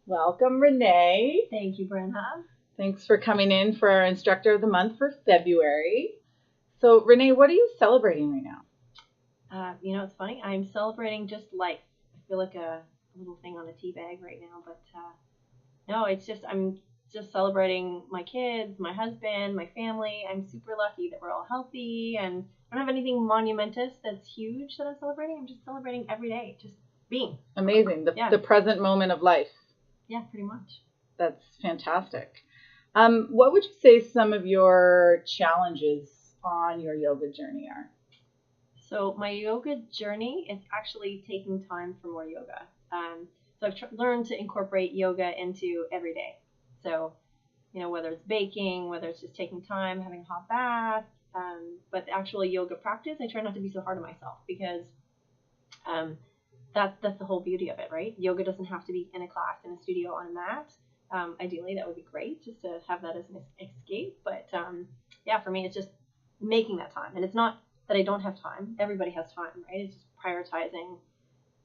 Welcome, Renee. Thank you, Brenna. Thanks for coming in for our Instructor of the Month for February. So, Renee, what are you celebrating right now? It's funny. I'm celebrating just life. I feel like a little thing on a tea bag right now, but no, I'm just celebrating my kids, my husband, my family. I'm super lucky that we're all healthy, and I don't have anything monumentous that's huge that I'm celebrating. I'm just celebrating every day, just being. Amazing. The present moment of life. Yeah, pretty much. That's fantastic. What would you say some of your challenges on your yoga journey are? So my yoga journey is actually taking time for more yoga. So I've learned to incorporate yoga into every day. So, whether it's baking, whether it's just taking time, having a hot bath, but the actual yoga practice, I try not to be so hard on myself because that's the whole beauty of it, right? Yoga doesn't have to be in a class, in a studio, on a mat. Ideally, that would be great just to have that as an escape. But for me, it's just making that time. And it's not that I don't have time. Everybody has time, right? It's just prioritizing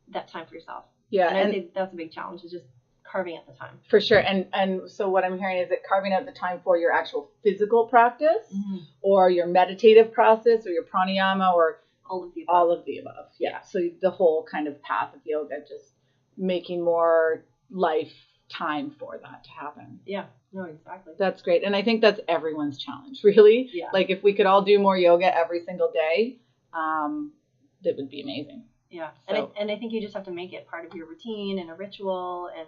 that time for yourself. Yeah, and I think that's a big challenge, is just carving out the time. For sure. And so what I'm hearing is that carving out the time for your actual physical practice, or your meditative process, or your pranayama, or all of the above. All of the above. Yeah. So the whole kind of path of yoga, just making more life time for that to happen. Yeah. No, exactly. That's great. And I think that's everyone's challenge, really. Yeah. Like if we could all do more yoga every single day, that would be amazing. Yeah. So, and I think you just have to make it part of your routine and a ritual, and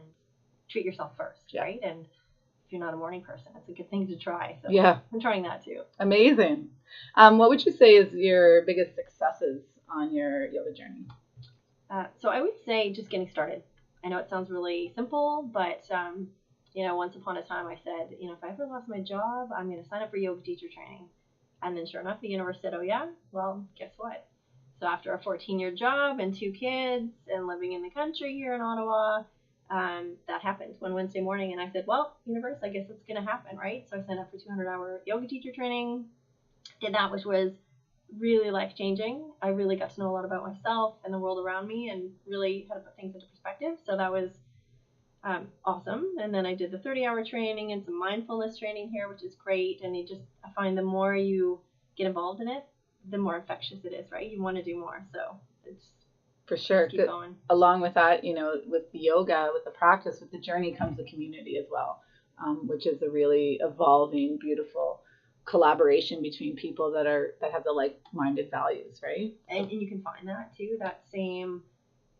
treat yourself first, right? And if you're not a morning person, it's a good thing to try. So yeah, I'm trying that too. Amazing. What would you say is your biggest successes on your yoga journey? So I would say just getting started. I know it sounds really simple, but once upon a time I said, if I ever lost my job, I'm going to sign up for yoga teacher training. And then sure enough, the universe said, oh yeah, well, guess what? So after a 14-year job and 2 kids and living in the country here in Ottawa, that happened one Wednesday morning. And I said, well, universe, I guess it's going to happen, right? So I signed up for 200-hour yoga teacher training, did that, which was really life-changing. I really got to know a lot about myself and the world around me, and really had to put things into perspective. So that was awesome. And then I did the 30-hour training and some mindfulness training here, which is great. And I find the more you get involved in it, the more infectious it is, right? You want to do more. So it's for sure. Keep going. Along with that, with the yoga, with the practice, with the journey comes the community as well, which is a really evolving, beautiful collaboration between people that have the like-minded values, right? And you can find that too, that same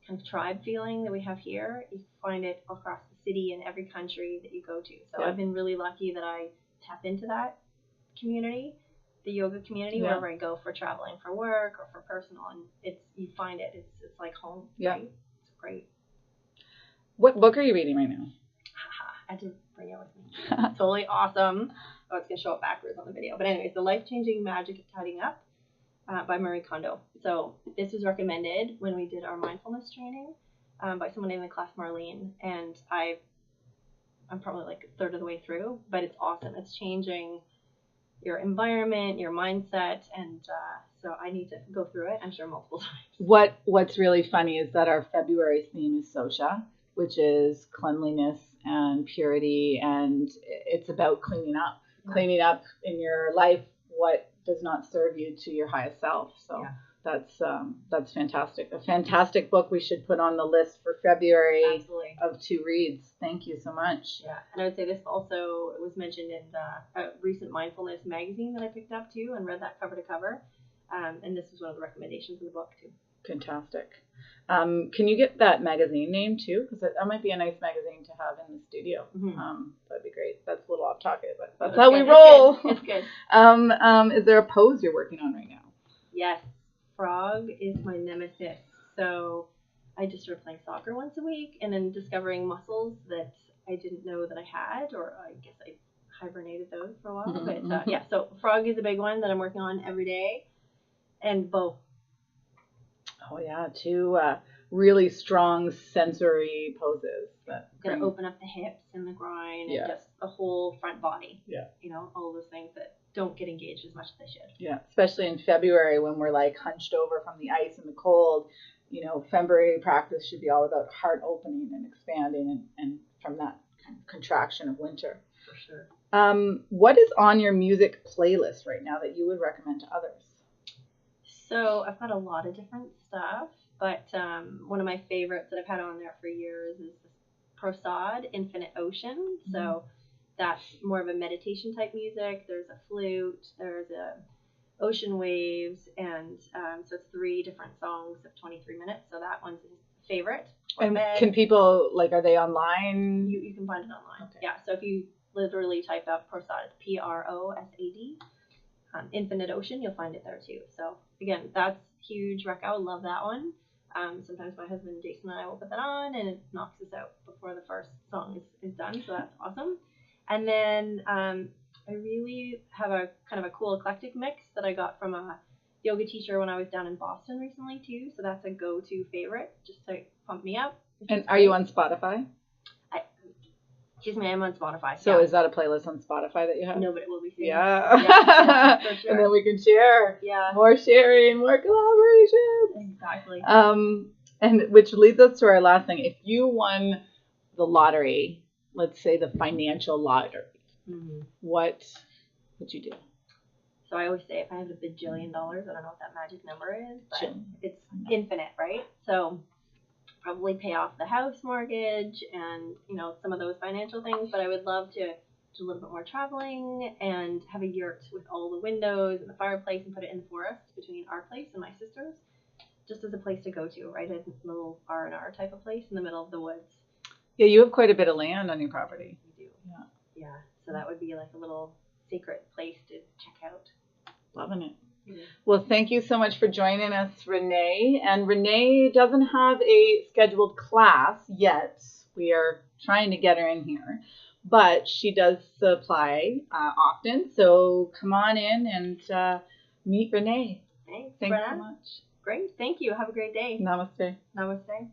kind of tribe feeling that we have here. You find it across the city in every country that you go to. So I've been really lucky that I tap into that community, the yoga community, wherever I go for traveling for work or for personal, and you find it. It's like home. Yeah, right? It's great. What book are you reading right now? I did bring it with me. Totally awesome. Oh, it's gonna show up backwards on the video. But anyways, The Life-Changing Magic of Tidying Up by Marie Kondo. So this was recommended when we did our mindfulness training by someone in the class, Marlene, and I'm probably like a third of the way through, but it's awesome. It's changing your environment, your mindset, and so I need to go through it, I'm sure, multiple times. What's really funny is that our February theme is Sosha, which is cleanliness and purity, and it's about cleaning up in your life what does not serve you to your highest self. So that's fantastic. A fantastic book we should put on the list for February of 2 reads. Thank you so much. Yeah, and I would say this also was mentioned in a recent mindfulness magazine that I picked up too, and read that cover to cover. And this was one of the recommendations in the book too. Fantastic. Can you get that magazine name too? Because that might be a nice magazine to have in the studio. That'd be great. That's a little off topic, but that's how we roll. It's good. Is there a pose you're working on right now? Yes. Frog is my nemesis. So I just started playing soccer once a week, and then discovering muscles that I didn't know that I had, or I guess I hibernated those for a while. But so frog is a big one that I'm working on every day. And bow. Oh yeah, 2 really strong sensory poses. Gonna open up the hips and the groin and just the whole front body. Yeah. All those things that don't get engaged as much as they should. Yeah, especially in February when we're like hunched over from the ice and the cold. February practice should be all about heart opening and expanding and from that kind of contraction of winter. For sure. What is on your music playlist right now that you would recommend to others? So I've got a lot of different stuff, but one of my favorites that I've had on there for years is this Prasad, Infinite Ocean. So that's more of a meditation type music. There's a flute, there's a ocean waves, and so it's 3 different songs of 23 minutes. So that one's his favorite. And can people, like, are they online? You can find it online. Okay. Yeah, so if you literally type out Prasad, Prosad, Infinite Ocean, you'll find it there too. So again, that's huge rec. I would love that one. Sometimes my husband Jason and I will put that on, and it knocks us out before the first song is done. So that's awesome. And then I really have a kind of a cool eclectic mix that I got from a yoga teacher when I was down in Boston recently too. So that's a go-to favorite just to pump me up. And are you on Spotify? Excuse me, I'm on Spotify. So is that a playlist on Spotify that you have? No, but it will be soon. Yeah. For sure. And then we can share. Yeah. More sharing, more collaboration. Exactly. And which leads us to our last thing. If you won the lottery, let's say the financial lottery, what would you do? So I always say if I have $1 bajillion, I don't know what that magic number is, but it's infinite, right? So probably pay off the house mortgage and, some of those financial things, but I would love to do a little bit more traveling and have a yurt with all the windows and the fireplace and put it in the forest between our place and my sister's, just as a place to go to, right? A little R&R type of place in the middle of the woods. Yeah, you have quite a bit of land on your property. We do. Yeah. So that would be like a little secret place to check out. Loving it. Yeah. Well, thank you so much for joining us, Renee. And Renee doesn't have a scheduled class yet. We are trying to get her in here, but she does supply often. So come on in and meet Renee. Thanks so much. Great. Thank you. Have a great day. Namaste. Namaste.